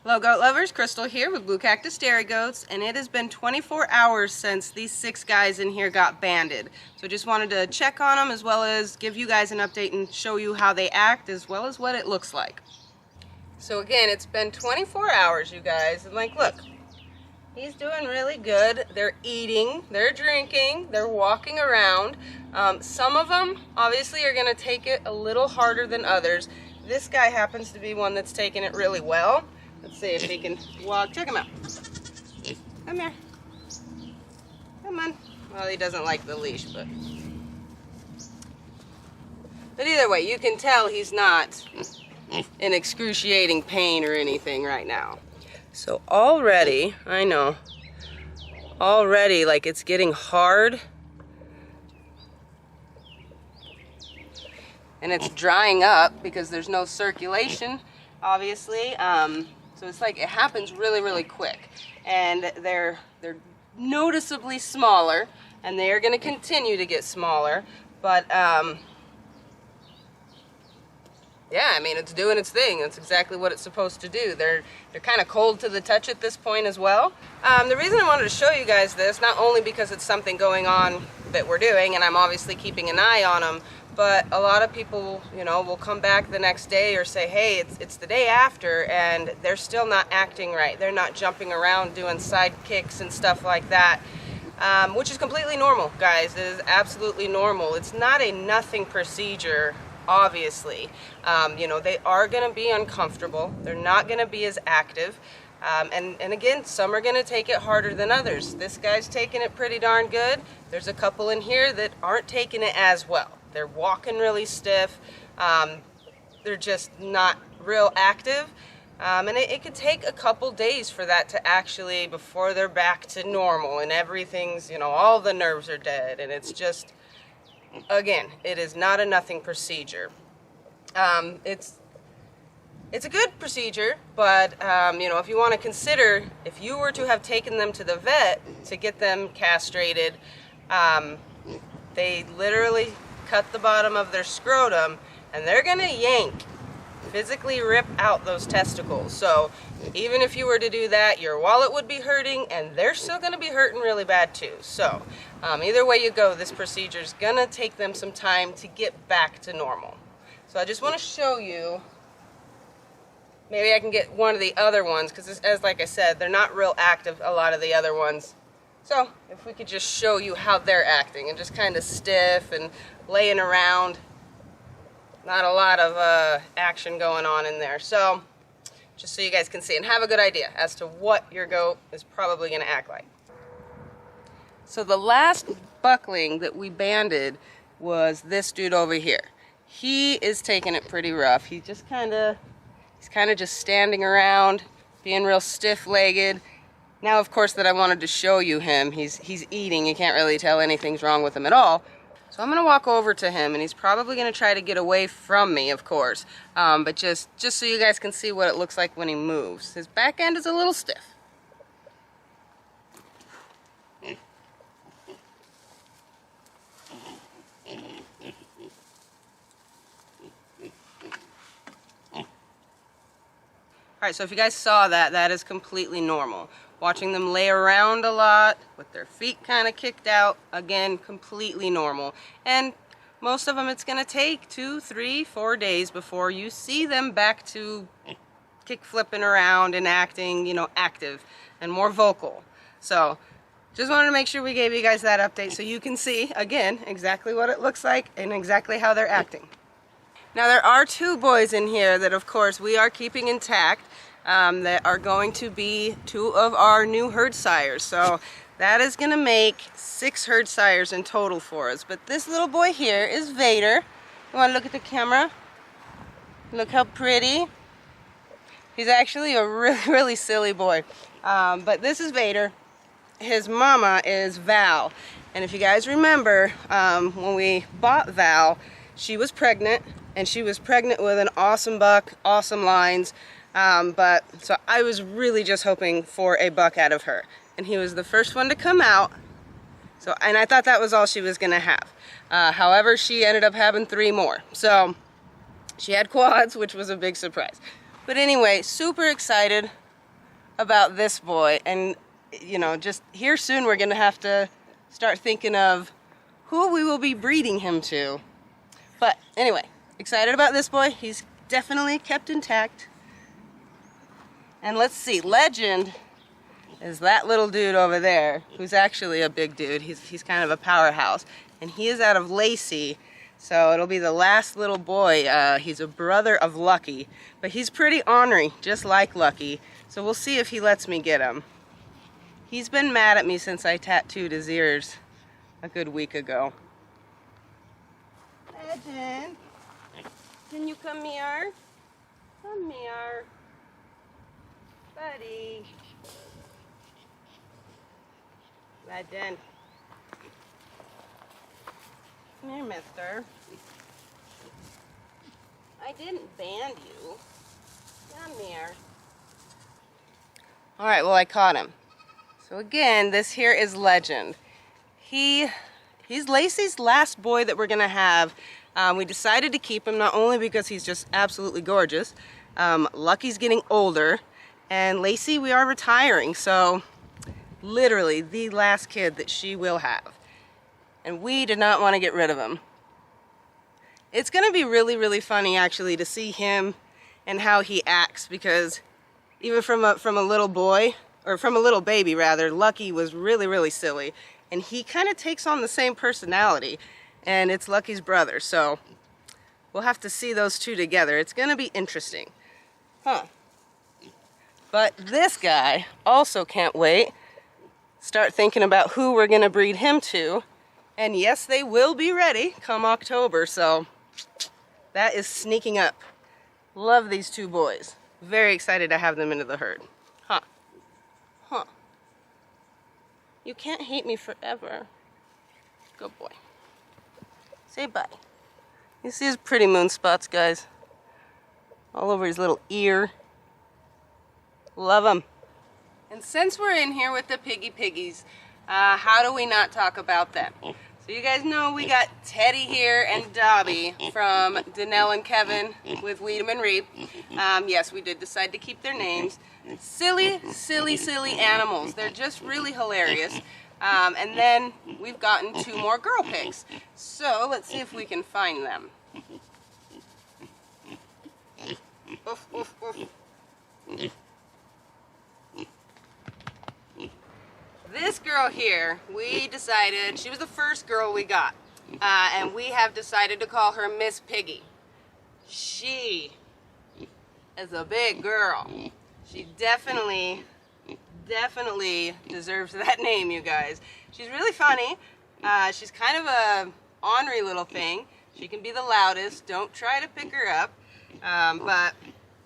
Hello goat lovers, Crystal here with Blue Cactus Dairy Goats, and it has been 24 hours since these 6 guys in here got banded. So just wanted to check on them as well as give you guys an update and show you how they act as well as what it looks like. So again, it's been 24 hours, you guys, and like look, he's doing really good. They're eating, they're drinking, they're walking around. Some of them obviously are going to take it a little harder than others. This guy happens to be one that's taking it really well. Let's see if he can walk. Check him out. Come here. Come on. Well, he doesn't like the leash, but either way, you can tell he's not in excruciating pain or anything right now. So already, I know, already like it's getting hard and it's drying up because there's no circulation, obviously. So it's like it happens really, really quick, and they're noticeably smaller, and they are going to continue to get smaller. But yeah, I mean, it's doing its thing. That's exactly what it's supposed to do. They're kind of cold to the touch at this point as well. The reason I wanted to show you guys this, not only because it's something going on that we're doing, and I'm obviously keeping an eye on them, but a lot of people, you know, will come back the next day or say, hey, it's the day after, and they're still not acting right. They're not jumping around doing side kicks and stuff like that, which is completely normal, guys. It is absolutely normal. It's not a nothing procedure, obviously. You know, they are going to be uncomfortable. They're not going to be as active. And again, some are going to take it harder than others. This guy's taking it pretty darn good. There's a couple in here that aren't taking it as well. They're walking really stiff. They're just not real active. And it could take a couple days for that to actually, before they're back to normal and everything's, you know, all the nerves are dead. And it's just, again, it is not a nothing procedure. It's a good procedure, but, you know, if you want to consider, if you were to have taken them to the vet to get them castrated, they literally cut the bottom of their scrotum, and they're gonna yank, physically rip out those testicles. So even if you were to do that, your wallet would be hurting, and they're still gonna be hurting really bad too. So either way you go, this procedure is gonna take them some time to get back to normal. So I just want to show you, maybe I can get one of the other ones, because as like I said, they're not real active, a lot of the other ones. So if we could just show you how they're acting, and just kind of stiff and laying around, not a lot of action going on in there. So just so you guys can see and have a good idea as to what your goat is probably going to act like. So the last buckling that we banded was this dude over here. He is taking it pretty rough. He's kind of just standing around, being real stiff-legged. Now, of course, that I wanted to show you him, he's eating. You can't really tell anything's wrong with him at all. So I'm going to walk over to him, and he's probably going to try to get away from me, of course. But just so you guys can see what it looks like when he moves. His back end is a little stiff. Alright, so if you guys saw that, that is completely normal. Watching them lay around a lot with their feet kind of kicked out, again, completely normal. And most of them, it's going to take 2, 3, 4 days before you see them back to kick flipping around and acting, you know, active and more vocal. So just wanted to make sure we gave you guys that update so you can see, again, exactly what it looks like and exactly how they're acting. Now there are 2 boys in here that, of course, we are keeping intact. That are going to be 2 of our new herd sires. So that is going to make 6 herd sires in total for us. But this little boy here is Vader. You want to look at the camera? Look how pretty. He's actually a really, really silly boy. But this is Vader. His mama is Val. And if you guys remember, when we bought Val, she was pregnant. And she was pregnant with an awesome buck, awesome lines. So I was really just hoping for a buck out of her, and he was the first one to come out. So, and I thought that was all she was going to have. However, she ended up having 3 more. So she had quads, which was a big surprise. But anyway, super excited. about this boy, and you know, just here soon we're gonna have to start thinking of who we will be breeding him to. But anyway, excited about this boy. He's definitely kept intact. And let's see, Legend is that little dude over there, who's actually a big dude. He's kind of a powerhouse, and he is out of Lacey, so it'll be the last little boy. He's a brother of Lucky, but he's pretty ornery, just like Lucky, so we'll see if he lets me get him. He's been mad at me since I tattooed his ears a good week ago. Legend, can you come here? Come here, buddy. Legend. Come here, mister. I didn't ban you. Come here. Alright, well, I caught him. So again, this here is Legend. He's Lacey's last boy that we're going to have. We decided to keep him not only because he's just absolutely gorgeous. Lucky's getting older, and Lacey, we are retiring, so literally the last kid that she will have. And we did not want to get rid of him. It's going to be really, really funny actually to see him and how he acts, because even from a little boy, or from a little baby rather, Lucky was really, really silly. And he kind of takes on the same personality, and it's Lucky's brother, so we'll have to see those two together. It's going to be interesting. Huh. But this guy also can't wait. Start thinking about who we're going to breed him to. And yes, they will be ready come October, so that is sneaking up. Love these two boys. Very excited to have them into the herd. Huh. Huh. You can't hate me forever. Good boy. Say bye. You see his pretty moon spots, guys? All over his little ear. Love him. And since we're in here with the piggies, how do we not talk about them? So you guys know we got Teddy here and Dobby from Danelle and Kevin with Weedham and Reap. Yes, we did decide to keep their names. Silly, silly, silly animals. They're just really hilarious. And then we've gotten 2 more girl pigs. So let's see if we can find them. Oof, oof, oof. This girl here, we decided, she was the first girl we got, and we have decided to call her Miss Piggy. She is a big girl. She definitely deserves that name, you guys. She's really funny. She's kind of a ornery little thing. She can be the loudest. Don't try to pick her up. But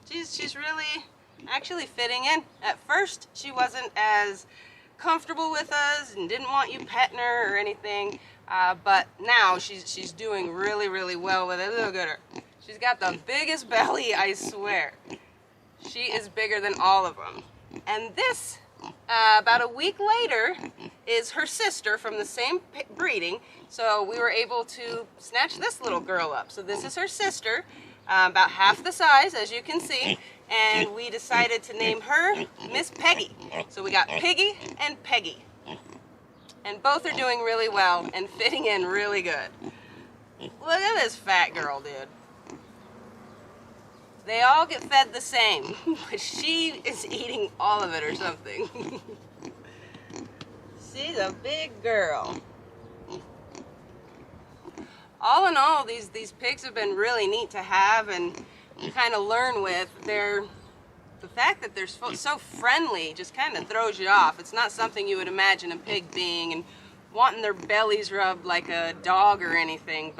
she's really actually fitting in. At first, she wasn't as comfortable with us and didn't want you petting her or anything, but now she's doing really, really well with it. Look at her. She's got the biggest belly, I swear. She is bigger than all of them. And this, about a week later, is her sister from the same breeding, so we were able to snatch this little girl up. So this is her sister, about half the size, as you can see, and we decided to name her Miss Peggy. So we got Piggy and Peggy. And both are doing really well and fitting in really good. Look at this fat girl, dude. They all get fed the same, but she is eating all of it or something. She's a big girl. All in all, these pigs have been really neat to have and kind of learn with. The fact that they're so friendly just kind of throws you off. It's not something you would imagine a pig being, and wanting their bellies rubbed like a dog or anything,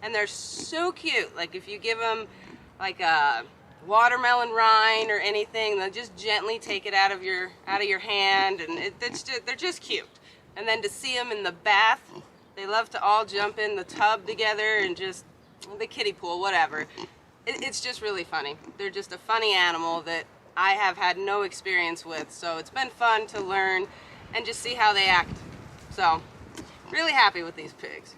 and they're so cute. Like if you give them like a watermelon rind or anything, they'll just gently take it out of your hand, and they're just cute. And then to see them in the bath, they love to all jump in the tub together and just the kiddie pool, whatever. It's just really funny. They're just a funny animal that I have had no experience with, so it's been fun to learn and just see how they act. So, really happy with these pigs.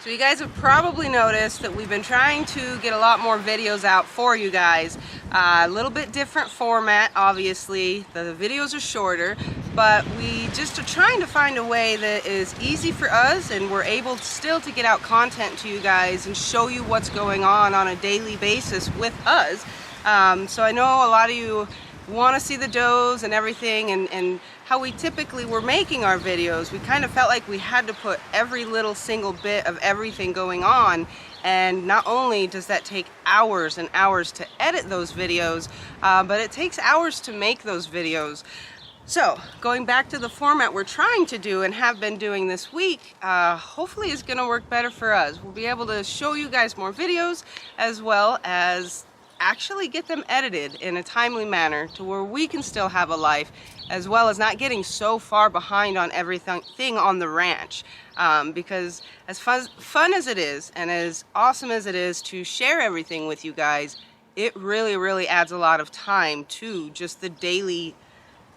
So you guys have probably noticed that we've been trying to get a lot more videos out for you guys. A little bit different format, obviously. The videos are shorter, but we just are trying to find a way that is easy for us and we're able still to get out content to you guys and show you what's going on a daily basis with us. So I know a lot of you want to see the does and everything, and how we typically were making our videos. We kind of felt like we had to put every little single bit of everything going on, and not only does that take hours and hours to edit those videos, but it takes hours to make those videos. So going back to the format we're trying to do and have been doing this week, hopefully is going to work better for us. We'll be able to show you guys more videos, as well as actually get them edited in a timely manner to where we can still have a life, as well as not getting so far behind on everything on the ranch. Because as fun as it is and as awesome as it is to share everything with you guys, it really adds a lot of time to just the daily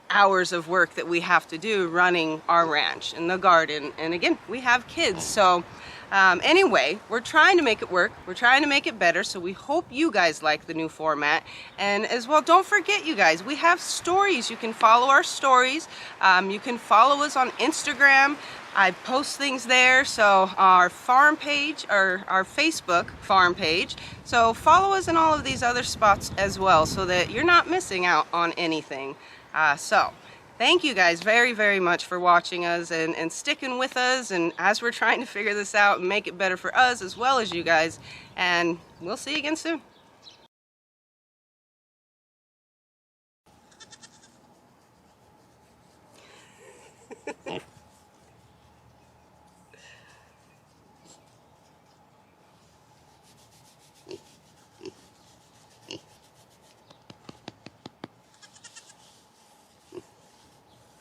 hours of work that we have to do running our ranch and the garden. And again, we have kids, so anyway, we're trying to make it work. We're trying to make it better, so we hope you guys like the new format. And as well, don't forget, you guys, we have stories. You can follow our stories. You can follow us on Instagram. I post things there, so our farm page, or our Facebook farm page. So follow us in all of these other spots as well, so that you're not missing out on anything. So thank you guys very much for watching us and sticking with us, and as we're trying to figure this out and make it better for us as well as you guys, and we'll see you again soon.